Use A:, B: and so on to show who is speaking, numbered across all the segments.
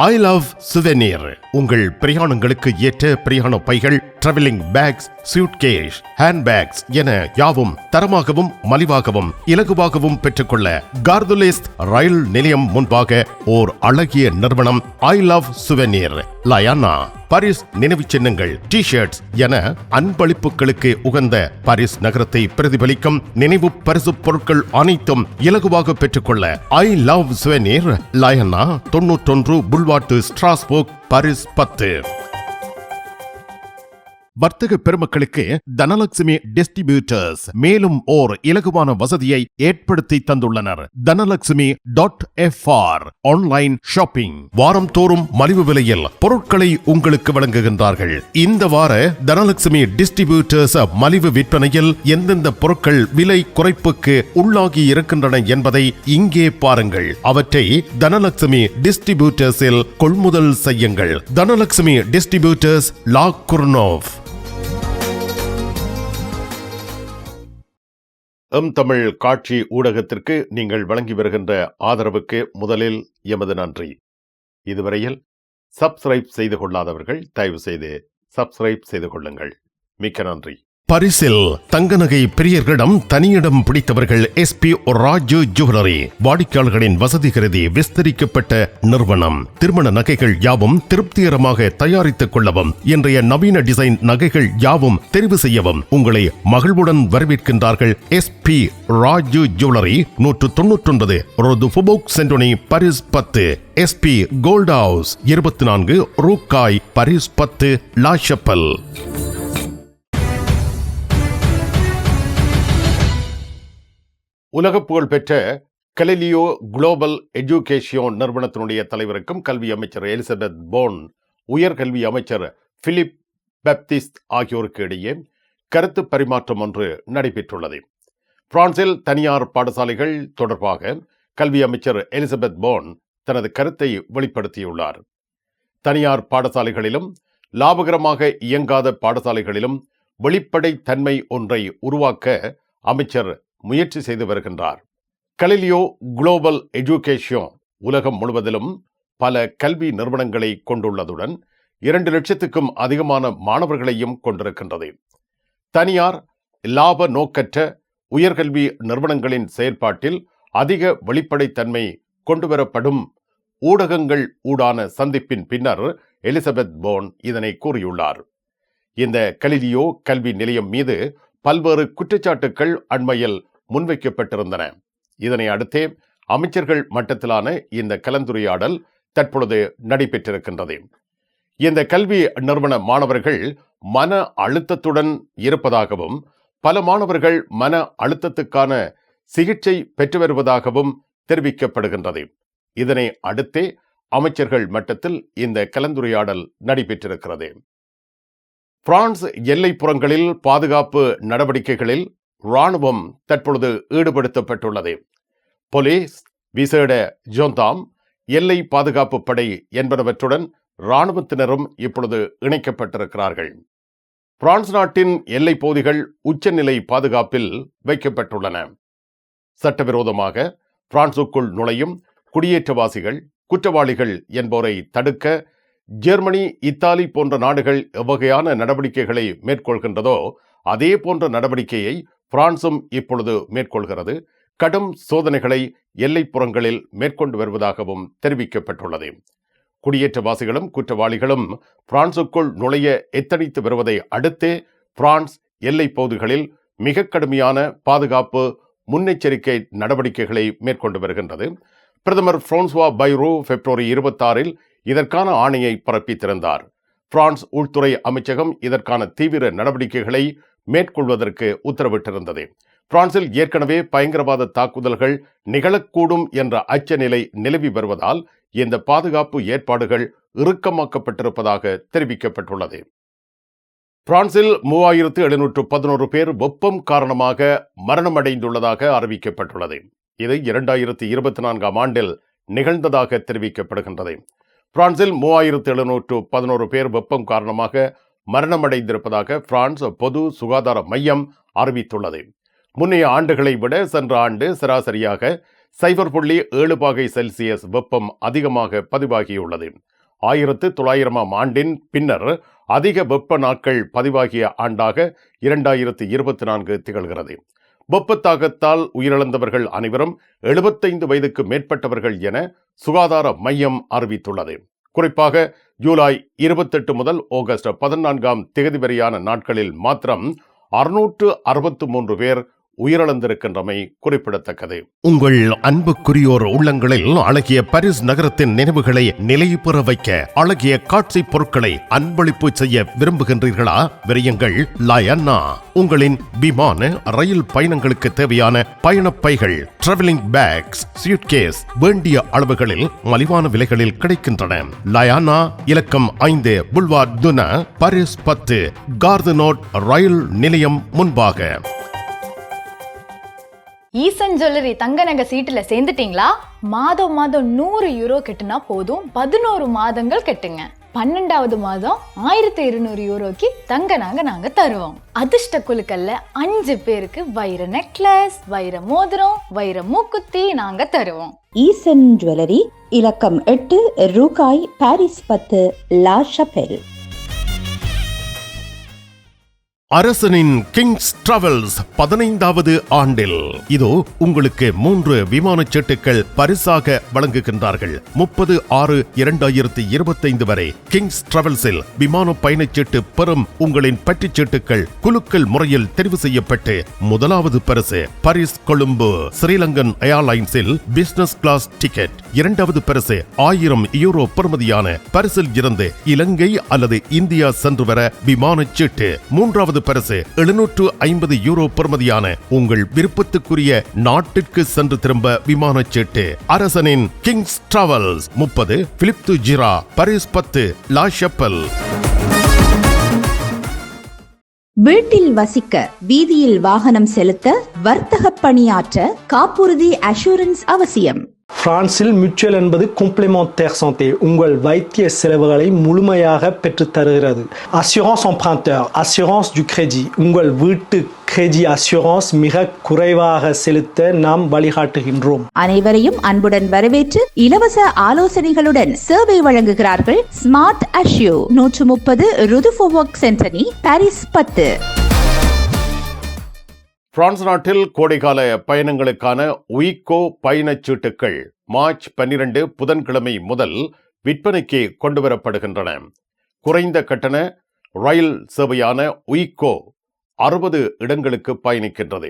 A: ஐ love souvenir. உங்கள் பிரயாணங்களுக்கு ஏற்ற பிரயாண பைகள், டிராவலிங் பேக்ஸ், சூட்கேஸ், ஹேண்ட்பேக்ஸ் என யாவும் தரமாகவும் மலிவாகவும் இலகுவாகவும் பெற்றுக்கொள்ள கார்துலேஸ் ரயில் நிலையம் முன்பாக ஓர் அழகிய நிறுவனம் ஐ லவ் சுவெனீர். லயானா பாரிஸ் நினைவு சின்னங்கள், டி ஷர்ட்ஸ் என அன்பளிப்புகளுக்கு உகந்த பாரிஸ் நகரத்தை பிரதிபலிக்கும் நினைவு பரிசு பொருட்கள் அனைத்தும் இலகுவாக பெற்றுக்கொள்ள ஐ லவ் சுவெனீர், லயானா 91 புல்வார்ட் ஸ்ட்ராஸ்போர்க், பாரிஸ் 10. வர்த்தக பெருமக்களுக்கு தனலட்சுமி டிஸ்ட்ரிபியூட்டர்ஸ் மேலும் ஓர் இலகுவான வசதியை ஏற்படுத்தி தந்துள்ளனர். தனலட்சுமி.fr ஆன்லைன் ஷாப்பிங். வாரம் தோறும் மலிவு விலையில் பொருட்களை உங்களுக்கு வழங்குகின்றார்கள். இந்த வார தனலட்சுமி டிஸ்ட்ரிபியூட்டர்ஸ் மலிவு விற்பனையில் எந்தெந்த பொருட்கள் விலை குறைப்புக்கு உள்ளாகி இருக்கின்றன என்பதை இங்கே பாருங்கள். அவற்றை தனலட்சுமி டிஸ்ட்ரிபியூட்டர்ஸில் கொள்முதல் செய்யுங்கள். தனலட்சுமி டிஸ்ட்ரிபியூட்டர்ஸ், லா குர்னோவ். தமிழ் காட்சி ஊடகத்திற்கு நீங்கள் வழங்கி வருகின்ற ஆதரவுக்கு முதலில் எமது நன்றி. இதுவரையில் சப்ஸ்கிரைப் செய்து கொள்ளாதவர்கள் தயவு செய்து சப்ஸ்கிரைப் செய்து கொள்ளுங்கள். மிக்க நன்றி. பரிசில் தங்க நகை பிரியர்களிடம் தனியிடம் பிடித்தவர்கள் SP ராஜு ஜுவல்லரி. வாடிக்கையாளர்களின் வசதி கருதி விஸ்தரிக்கப்பட்ட நிறுவனம். திருமண நகைகள் யாவும் திருப்திகரமாக தயாரித்துக் கொள்ளவும், இன்றைய நவீன டிசைன் நகைகள் யாவும் தெரிவு செய்யவும் உங்களை மகிழ்வுடன் வரவேற்கின்றார்கள். SP Raju jewellery, 199 rue du Faubourg Saint Denis, Paris 10. SP gold house, 24 rue Cail, Paris 10, La Chapelle. உலக புகழ் பெற்ற கலிலியோ குளோபல் எஜுகேஷன் நிறுவனத்தினுடைய தலைவருக்கும் கல்வி அமைச்சர் எலிசபெத் போர்ன், உயர்கல்வி அமைச்சர் பிலிப் பாப்டிஸ்ட் ஆகியோருக்கு இடையே கருத்து பரிமாற்றம் ஒன்று நடைபெற்றுள்ளது. பிரான்சில் தனியார் பாடசாலைகள் தொடர்பாக கல்வி அமைச்சர் எலிசபெத் போர்ன் தனது கருத்தை வெளிப்படுத்தியுள்ளார். தனியார் பாடசாலைகளிலும் லாபகரமாக இயங்காத பாடசாலைகளிலும் வெளிப்படை தன்மை ஒன்றை உருவாக்க அமைச்சர் முயற்சி செய்து வருகின்றார். கலிலியோ குளோபல் எஜுகேஷன் உலகம் முழுவதிலும் பல கல்வி நிறுவனங்களை கொண்டுள்ளதுடன் 2 லட்சத்துக்கும் அதிகமான மாணவர்களையும் கொண்டிருக்கின்றது. தனியார் லாப நோக்கற்ற உயர்கல்வி நிறுவனங்களின் செயற்பாட்டில் அதிக வெளிப்படைத்தன்மை கொண்டுவரப்படும் ஊடகங்கள் ஊடான சந்திப்பின் பின்னர் எலிசபெத் போர்ன் இதனை கூறியுள்ளார். இந்த கலிலியோ கல்வி நிலையம் மீது பல்வேறு குற்றச்சாட்டுகள் அண்மையில் முன்வைக்கப்பட்டிருந்தன. இதனை அடுத்தே அமைச்சர்கள் மட்டத்திலான இந்த கலந்துரையாடல் தற்பொழுது நடைபெற்றிருக்கின்றது. இந்த கல்வி நிறுவன மாணவர்கள் மன அழுத்தத்துடன் இருப்பதாகவும், பல மாணவர்கள் மன அழுத்தத்துக்கான சிகிச்சை பெற்று வருவதாகவும் தெரிவிக்கப்படுகின்றது. இதனை அடுத்தே அமைச்சர்கள் மட்டத்தில் இந்த கலந்துரையாடல் நடைபெற்றிருக்கிறது. பிரான்ஸ் எல்லைப்புறங்களில் பாதுகாப்பு நடவடிக்கைகளில் இராணுவம் தற்பொழுது ஈடுபடுத்தப்பட்டுள்ளது. போலீஸ், விசேட ஜோந்தாம், எல்லை பாதுகாப்பு படை என்பனவற்றுடன் இராணுவத்தினரும் இப்பொழுது இணைக்கப்பட்டிருக்கிறார்கள். பிரான்ஸ் நாட்டின் எல்லை பகுதிகள் உச்சநிலை பாதுகாப்பில் வைக்கப்பட்டுள்ளன. சட்டவிரோதமாக பிரான்சுக்குள் நுழையும் குடியேற்றவாசிகள், குற்றவாளிகள் என்போரை தடுக்க ஜெர்மனி, இத்தாலி போன்ற நாடுகள் எவ்வகையான நடவடிக்கைகளை மேற்கொள்கின்றதோ அதே போன்ற நடவடிக்கையை பிரான்சும் இப்பொழுது மேற்கொள்கிறது. கடும் சோதனைகளை எல்லைப்புறங்களில் மேற்கொண்டு வருவதாகவும் தெரிவிக்கப்பட்டுள்ளது. குடியேற்றவாசிகளும் குற்றவாளிகளும் பிரான்சுக்குள் நுழைய எத்தனித்து வருவதை அடுத்தே பிரான்ஸ் எல்லை பகுதிகளில் மிக கடுமையான பாதுகாப்பு முன்னெச்சரிக்கை நடவடிக்கைகளை மேற்கொண்டு வருகின்றது. பிரதமர் பிரான்சுவா பைரோ பிப்ரவரி 26 இதற்கான ஆணையை பிறப்பித்திருந்தார். பிரான்ஸ் உள்துறை அமைச்சகம் இதற்கான தீவிர நடவடிக்கைகளை மேற்கொள்வதற்கு உத்தரவிட்டிருந்தது. பிரான்சில் ஏற்கனவே பயங்கரவாத தாக்குதல்கள் நிகழக்கூடும் என்ற அச்ச நிலை நிலவி வருவதால் இந்த பாதுகாப்பு ஏற்பாடுகள் இறுக்கமாக்கப்பட்டிருப்பதாக தெரிவிக்கப்பட்டுள்ளது. பிரான்சில் 3711 பேர் வெப்பம் காரணமாக மரணமடைந்துள்ளதாக அறிவிக்கப்பட்டுள்ளது. இது 2024 ஆண்டில் நிகழ்ந்ததாக தெரிவிக்கப்படுகின்றது. பிரான்சில் 3711 பேர் வெப்பம் காரணமாக மரணமடைந்திருப்பதாக பிரான்ஸ் பொது சுகாதார மையம் அறிவித்துள்ளது. முன்னைய ஆண்டுகளை விட சென்ற ஆண்டு சராசரியாக 0.7 பாகை செல்சியஸ் வெப்பம் அதிகமாக பதிவாகியுள்ளது. 1900ஆம் ஆண்டின் பின்னர் அதிக வெப்ப நாட்கள் பதிவாகிய ஆண்டாக 2024 திகழ்கிறது. வெப்பத்தாக்கத்தால் உயிரிழந்தவர்கள் அனைவரும் 75 வயதுக்கு மேற்பட்டவர்கள் என சுகாதார மையம் அறிவித்துள்ளது. குறிப்பாக ஜூலை 28 முதல் ஆகஸ்ட் 14ஆம் தேதி வரையான நாட்களில் மாத்திரம் 663 பேர் உயிரிழந்திருக்கின்றமை குறிப்பிடத்தக்கது. உங்கள் அன்புக்குரியோர் உள்ளங்களில் அழகிய பாரிஸ் நகரத்தின் நினைவுகளை நிலை பெற வைக்க அழகிய காட்சி பொருட்களை அன்பளிப்பு செய்ய விரும்புகின்றீர்களா? விரையுங்கள் லயன்னா. உங்களின் விமான ரயில் பயணங்களுக்கு தேவையான பயணப்பைகள், டிராவலிங் பேக்ஸ், சூட்கேஸ் வேண்டிய அளவுகளில் மலிவான விலைகளில் கிடைக்கின்றன. லயானா இலக்கம் 5 புல்வார்ட் துனா, பாரிஸ் 10, கார்தனோட் ரயில் நிலையம் முன்பாக.
B: ஈசன் ஜுவல்லரி தங்க நகை சீட்டுல சேர்ந்துட்டீங்களா? மாதம் 100 யூரோ கட்டுனா போதும், 11 மாதங்கள் கட்டுங்க. 12வது மாதம் 1200 யூரோக்கு தங்க நகை நாங்க தருவோம். அதிர்ஷ்ட குலுக்கல்ல 5 பேருக்கு வைர நெக்லஸ், வைர மோதிரம், வைர மூக்குத்தி நாங்க தருவோம்.
C: ஈசன் ஜுவல்லரி இலக்கம் 8 ரூகாய், பாரிஸ் 10, லா ஷபெல்.
A: அரசனின் கிங்ஸ் டிராவல்ஸ் 15வது ஆண்டில் இதோ உங்களுக்கு 3 விமானச் சீட்டுகள் பரிசாக வழங்குகின்றார்கள். 30/6/2025 வரை கிங்ஸ் டிராவல்ஸில் விமான பயணச்சீட்டு பெறும் உங்களின் பற்றுச் சீட்டுகள் குலுக்கல் முறையில் தெரிவு செய்யப்பட்டு முதலாவது பரிசு பாரிஸ் கொழும்பு ஸ்ரீலங்கன் ஏர்லைன்ஸில் பிசினஸ் கிளாஸ் டிக்கெட், 2வது பரிசு 1000 யூரோ பெறுமதியான பரிசில் இருந்து இலங்கை அல்லது இந்தியா சென்று வர விமானச் சீட்டு, 3வது பரிசு 750 யூரோ பெறுமதியான உங்கள் விருப்பத்துக்குரிய நாட்டிற்கு சென்று திரும்ப விமானச் சீட்டு. அரசனின் கிங்ஸ் டிராவல்ஸ் 30 பிலிப் து ஜிரா, பாரிஸ் 10, லா ஷப்பல்.
C: வீட்டில் வசிக்க, வீதியில் வாகனம் செலுத்த, வர்த்தக பணியாற்ற காப்புறுதி அஷூரன்ஸ் அவசியம்.
D: பிரான்சில் மியூச்சுவல் என்பது காம்ப்ளிமெண்டாire santé, உங்கள் வைத்திய செலவுகளை முழுமையாக பெற்றுத் தருகிறது. Assurance emprunteur, assurance du crédit, உங்கள் வீட்டு கிரெடி அஷூரன்ஸ் மிக குறைவாக செலுத்த நாம் வழிகாட்டுகின்றோம்.
C: அனைவரையும் அன்புடன் வரவேற்று இலவச ஆலோசனைகளுடன் சேவை வழங்குகிறார்கள் ஸ்மார்ட் அஷ்யூ, 130 ருதுஃபோவர்க் சென்டனி, பாரிஸ் 10.
A: பிரான்ஸ் நாட்டில் கோடைகால பயணங்களுக்கான உய்கோ பயணச் சீட்டுகள் மார்ச் 12 புதன்கிழமை முதல் விற்பனைக்கு கொண்டுவரப்படுகின்றன. குறைந்த கட்டண ரயில் சேவையான உய்கோ 60 இடங்களுக்கு பயணிக்கின்றது.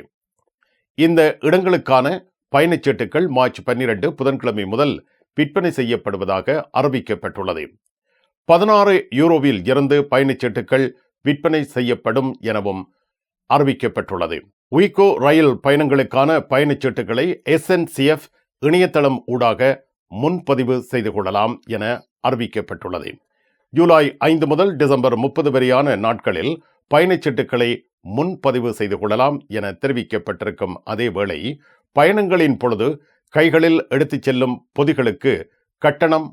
A: இந்த இடங்களுக்கான பயணச்சீட்டுகள் மார்ச் 12 புதன்கிழமை முதல் விற்பனை செய்யப்படுவதாக அறிவிக்கப்பட்டுள்ளது. 16 யூரோவில் இருந்து பயணச்சீட்டுகள் விற்பனை செய்யப்படும் எனவும் அறிவிக்கப்பட்டுள்ளது. உய்கோ ரயில் பயணங்களுக்கான பயணச்சீட்டுகளை SNCF இணையதளம் ஊடாக முன்பதிவு செய்து கொள்ளலாம் என அறிவிக்கப்பட்டுள்ளது. ஜூலை 5 முதல் டிசம்பர் 30 வரையான நாட்களில் பயணச்சீட்டுகளை முன்பதிவு செய்து கொள்ளலாம் என தெரிவிக்கப்பட்டிருக்கும் அதேவேளை பயணங்களின் பொழுது கைகளில் எடுத்துச் செல்லும் பொதிகளுக்கு கட்டணம்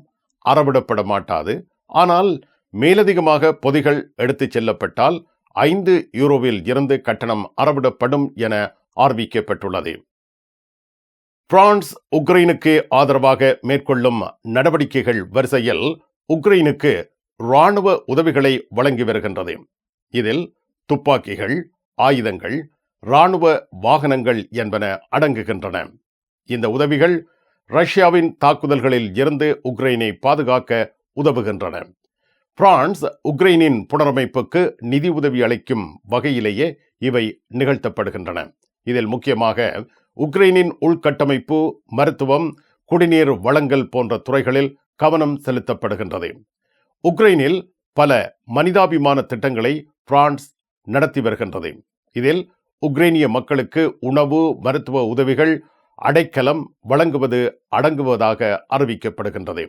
A: அறவிடப்பட மாட்டாது. ஆனால் மேலதிகமாக பொதிகள் எடுத்துச் செல்லப்பட்டால் 5 யூரோவில் இருந்து கட்டணம் அறவிடப்படும் என அறிவிக்கப்பட்டுள்ளது. பிரான்ஸ் உக்ரைனுக்கு ஆதரவாக மேற்கொள்ளும் நடவடிக்கைகள் வரிசையில் உக்ரைனுக்கு இராணுவ உதவிகளை வழங்கி வருகின்றது. இதில் துப்பாக்கிகள், ஆயுதங்கள், இராணுவ வாகனங்கள் என்பன அடங்குகின்றன. இந்த உதவிகள் ரஷ்யாவின் தாக்குதல்களில் இருந்து உக்ரைனை பாதுகாக்க உதவுகின்றன. பிரான்ஸ் உக்ரைனின் புனரமைப்புக்கு நிதி உதவி அளிக்கும் வகையிலேயே இவை நிகழ்த்தப்படுகின்றன. இதில் முக்கியமாக உக்ரைனின் உள்கட்டமைப்பு, மருத்துவம், குடிநீர் வழங்கல் போன்ற துறைகளில் கவனம் செலுத்தப்படுகின்றது. உக்ரைனில் பல மனிதாபிமான திட்டங்களை பிரான்ஸ் நடத்தி வருகின்றது. இதில் உக்ரைனிய மக்களுக்கு உணவு, மருத்துவ உதவிகள், அடைக்கலம் வழங்குவது அடங்குவதாக அறிவிக்கப்படுகின்றது.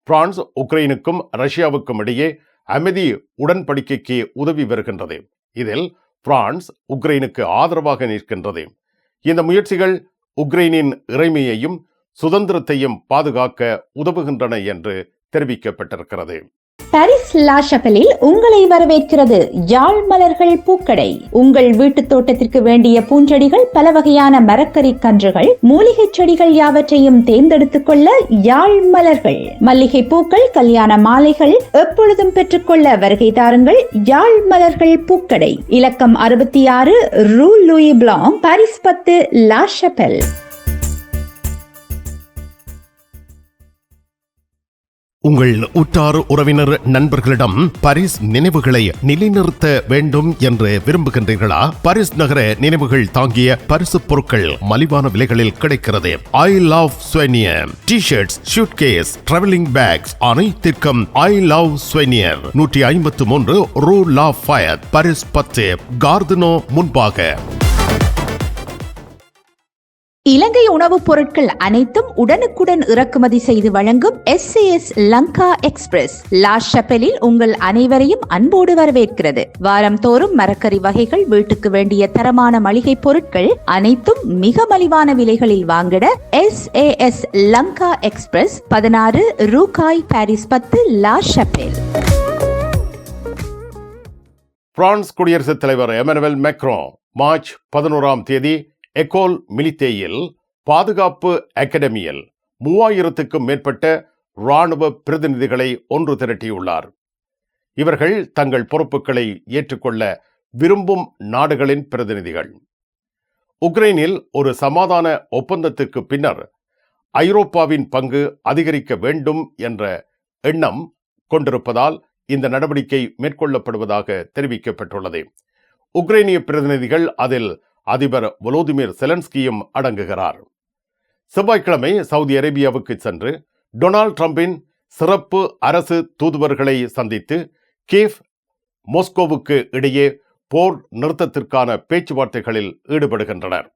A: பிரான்ஸ் உக்ரைனுக்கும் ரஷ்யாவுக்கும் இடையே அமைதி உடன்படிக்கைக்கு உதவி வருகின்றது. இதில் பிரான்ஸ் உக்ரைனுக்கு ஆதரவாக நிற்கின்றது. இந்த முயற்சிகள் உக்ரைனின் இறைமையையும் சுதந்திரத்தையும் பாதுகாக்க உதவுகின்றன என்று தெரிவிக்கப்பட்டிருக்கிறது.
C: பாரிஸ் லா ஷபலில் உங்களை வரவேற்கிறது யாழ் மலர்கள் பூக்கடை. உங்கள் வீட்டு தோட்டத்திற்கு வேண்டிய பூஞ்செடிகள், பல வகையான மரக்கறி கன்றுகள், மூலிகை செடிகள் யாவற்றையும் தேர்ந்தெடுத்துக் கொள்ள யாழ் மலர்கள். மல்லிகை பூக்கள், கல்யாண மாலைகள் எப்பொழுதும் பெற்றுக்கொள்ள வருகை தாருங்கள் யாழ் மலர்கள் பூக்கடை. இலக்கம் 66 ரூ லூயி பிளாங், பாரிஸ் 10, லா ஷபல்.
A: உங்கள் உற்றார் உறவினர் நண்பர்களிடம் பாரிஸ் நினைவுகளை நிலைநிறுத்த வேண்டும் என்று விரும்புகின்றீர்களா? பாரிஸ் நகர நினைவுகள் தாங்கிய பரிசு பொருட்கள் மலிவான விலைகளில் கிடைக்கிறது. I love souvenir T shirts, suitcase, travelling packs அனைத்திற்கும் ஐ லவ் ஸ்வெனியர். 153 ரூ லா ஃபயத், பாரிஸ் 10, கார்தனோ முன்பாக.
C: இலங்கை உணவுப் பொருட்கள் அனைத்தும் உடனுக்குடன் இறக்குமதி செய்து வழங்கும் SAS லங்கா எக்ஸ்பிரஸ் லா ஷபலில் உங்கள் அனைவரையும் அன்போடு வரவேற்கிறது. வாரம் தோறும் மரக்கறி வகைகள், வீட்டுக்கு வேண்டிய தரமான மளிகை பொருட்கள் அனைத்தும் மிக மலிவான விலைகளில் வாங்கிட SAS லங்கா எக்ஸ்பிரஸ் 16 ரூகாய், பாரிஸ் 10, லா ஷபல்.
A: பிரான்ஸ் குடியரசுத் தலைவர் எமனுவல் மேக்ரோ மார்ச் 11 எக்கோல் மிலிட்டேயில் பாதுகாப்பு அகாடமியில் 3000க்கும் மேற்பட்ட இராணுவ பிரதிநிதிகளை ஒன்று திரட்டியுள்ளார். இவர்கள் தங்கள் பொறுப்புகளை ஏற்றுக்கொள்ள விரும்பும் நாடுகளின் பிரதிநிதிகள். உக்ரைனில் ஒரு சமாதான ஒப்பந்தத்துக்கு பின்னர் ஐரோப்பாவின் பங்கு அதிகரிக்க வேண்டும் என்ற எண்ணம் கொண்டிருப்பதால் இந்த நடவடிக்கை மேற்கொள்ளப்படுவதாக தெரிவிக்கப்பட்டுள்ளது. உக்ரைனிய பிரதிநிதிகள் அதில் அதிபர் வோலோதிமிர் செலன்ஸ்கியும் அடங்குகிறார். செவ்வாய்க்கிழமை சவுதி அரேபியாவுக்கு சென்று டொனால்ட் ட்ரம்பின் சிறப்பு அரசு தூதுவர்களை சந்தித்து கீவ், மாஸ்கோவுக்கு இடையே போர் நிறுத்தத்திற்கான பேச்சுவார்த்தைகளில் ஈடுபடுகின்றனர்.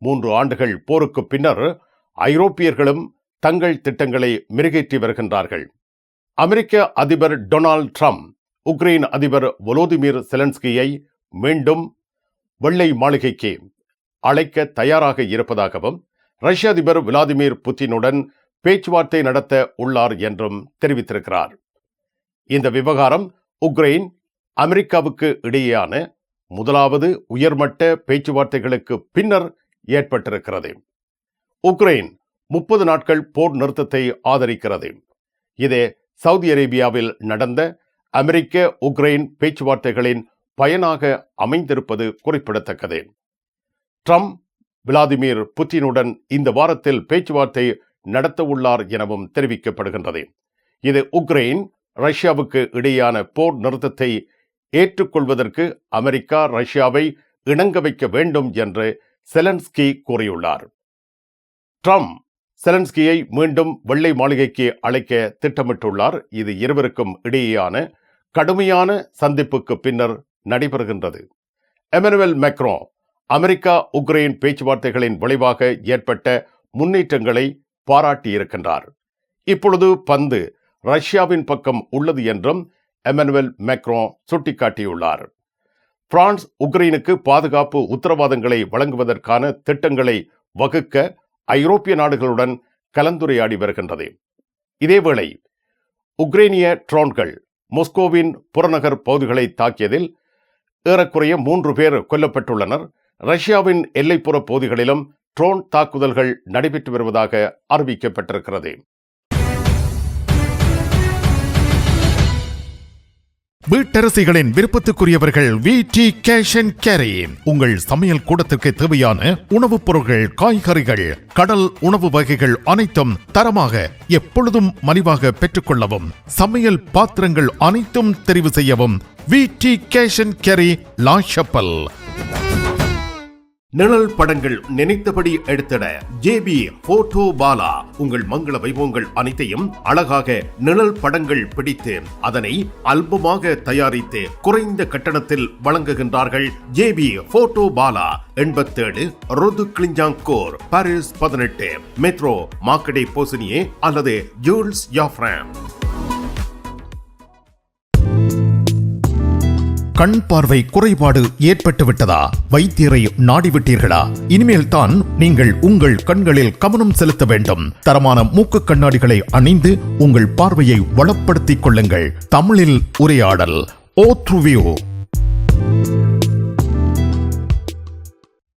A: 3 ஆண்டுகள் போருக்கு பின்னர் ஐரோப்பியர்களும் தங்கள் திட்டங்களை மெருகேற்றி வருகின்றார்கள். அமெரிக்க அதிபர் டொனால்ட் ட்ரம்ப் உக்ரைன் அதிபர் வோலோதிமிர் செலன்ஸ்கியை மீண்டும் வெள்ளை மாளிகைக்கு அழைக்க தயாராக இருப்பதாகவும், ரஷ்ய அதிபர் விளாடிமிர் புட்டினுடன் பேச்சுவார்த்தை நடத்த உள்ளார் என்றும் தெரிவித்திருக்கிறார். இந்த விவகாரம் உக்ரைன் அமெரிக்காவுக்கு இடையேயான முதலாவது உயர்மட்ட பேச்சுவார்த்தைகளுக்கு பின்னர் ஏற்பட்டிருக்கிறது. உக்ரைன் 30 நாட்கள் போர் நிறுத்தத்தை ஆதரிக்கிறது. இது சவுதி அரேபியாவில் நடந்த அமெரிக்க உக்ரைன் பேச்சுவார்த்தைகளின் பயனாக அமைந்திருப்பது குறிப்பிடத்தக்கது. ட்ரம்ப் விளாடிமிர் புட்டினுடன் இந்த வாரத்தில் பேச்சுவார்த்தை நடத்த உள்ளார் எனவும் தெரிவிக்கப்படுகின்றது. இது உக்ரைன் ரஷ்யாவுக்கு இடையேயான போர் நிறுத்தத்தை ஏற்றுக்கொள்வதற்கு அமெரிக்கா ரஷ்யாவை இணங்க வைக்க வேண்டும் என்று செலன்ஸ்கி கூறியுள்ளார். ட்ரம்ப் செலன்ஸ்கியை மீண்டும் வெள்ளை மாளிகைக்கு அழைக்க திட்டமிட்டுள்ளார். இது இருவருக்கும் இடையேயான கடுமையான சந்திப்புக்கு பின்னர் நடைபெறுகின்றது. எமனுவல் மேக்ரோ அமெரிக்கா உக்ரைன் பேச்சுவார்த்தைகளின் விளைவாக ஏற்பட்ட முன்னேற்றங்களை பாராட்டியிருக்கின்றார். இப்பொழுது பந்து ரஷ்யாவின் பக்கம் உள்ளது என்றும் எமனுவல் மேக்ரோ சுட்டிக்காட்டியுள்ளார். பிரான்ஸ் உக்ரைனுக்கு பாதுகாப்பு உத்தரவாதங்களை வழங்குவதற்கான திட்டங்களை வகுக்க ஐரோப்பிய நாடுகளுடன் கலந்துரையாடி வருகின்றது. இதேவேளை உக்ரைனிய ட்ரோன்கள் மாஸ்கோவின் புறநகர் பகுதிகளை தாக்கியதில் ஏறக்குறைய 3 பேர் கொல்லப்பட்டுள்ளனர். ரஷ்யாவின் எல்லைப்புற பகுதிகளிலும் ட்ரோன் தாக்குதல்கள் நடைபெற்று வருவதாக அறிவிக்கப்பட்டிருக்கிறது. வீட்டரசிகளின் விருப்பத்துக்குரியவர்கள் விடி கேஷ் அண்ட் கேரி. உங்கள் சமையல் கூடத்திற்கு தேவையான உணவுப் பொருட்கள், காய்கறிகள், கடல் உணவு வகைகள் அனைத்தும் தரமாக எப்பொழுதும் மலிவாக பெற்றுக்கொள்ளவும், சமையல் பாத்திரங்கள் அனைத்தும் தெரிவு செய்யவும் விடி கேஷ் அண்ட் கேரி, லா ஷபல். நிழல் படங்கள் நினைத்தபடி எடுத்திட ஜேபி போட்டோ பாலா. உங்கள் மங்கள வைபவங்கள் அனைத்தையும் அழகாக நிழல் படங்கள் பிடித்து அதனை ஆல்பமாக தயாரித்து குறைந்த கட்டணத்தில் வழங்குகின்றார்கள். JP photo Bala 87 rue de Clignancourt, Paris 18, metro Marcadet Poissonniers அல்லது ஜூல்ஸ் யாஃப்ரான்.
E: கண் பார்வை குறைபாடு ஏற்பட்டு விட்டதா? வைத்தியரை நாடிவிட்டீர்களா? இனிமேல் தான் நீங்கள் உங்கள் கண்களில் கவனம் செலுத்த வேண்டும். தரமான மூக்கு கண்ணாடிகளை அணிந்து உங்கள் பார்வையை வளப்படுத்திக் கொள்ளுங்கள். தமிழில் உரையாடல் ஓத்ருவியோ.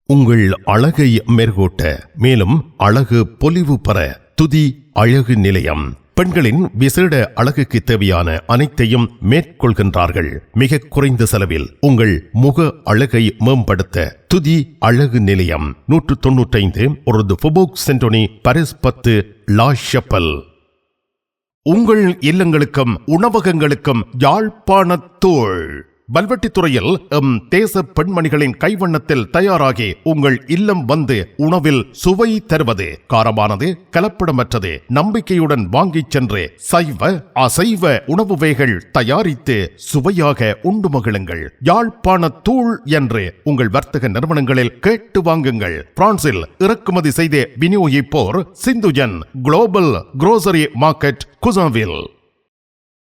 E: உங்கள் அழகை மெருகூட்ட, மேலும் அழகு பொலிவு பெற துதி அழகு நிலையம் பெண்களின் விசேட அழகுக்கு தேவையான அனைத்தையும் மேற்கொள்கின்றார்கள். மிக குறைந்த செலவில் உங்கள் முக அழகை மேம்படுத்த துதி அழகு நிலையம் 195 ஒரு ஃபோபோக் சென்டோனி பாரிஸ் 10 லா ஷப்பல். உங்கள் இல்லங்களுக்கும் உணவகங்களுக்கும் யாழ்ப்பாணத்தூள் வல்வெட்டித்துறையில் தேச பெண்மணிகளின் கைவண்ணத்தில் தயாராகி உங்கள் இல்லம் வந்து உணவில் சுவை தருவது. காரமானது, கலப்படமற்றது, நம்பிக்கையுடன் வாங்கிச் சென்று சைவ அசைவ உணவு வகைகள் தயாரித்து சுவையாக உண்டு மகிழுங்கள். யாழ்ப்பாணத்தூள் என்று உங்கள் வர்த்தக நிறுவனங்களில் கேட்டு வாங்குங்கள். பிரான்சில் இறக்குமதி செய்து விநியோகிப்போர் சிந்துஜன் குளோபல் குரோசரி மார்க்கெட், குசாவில்.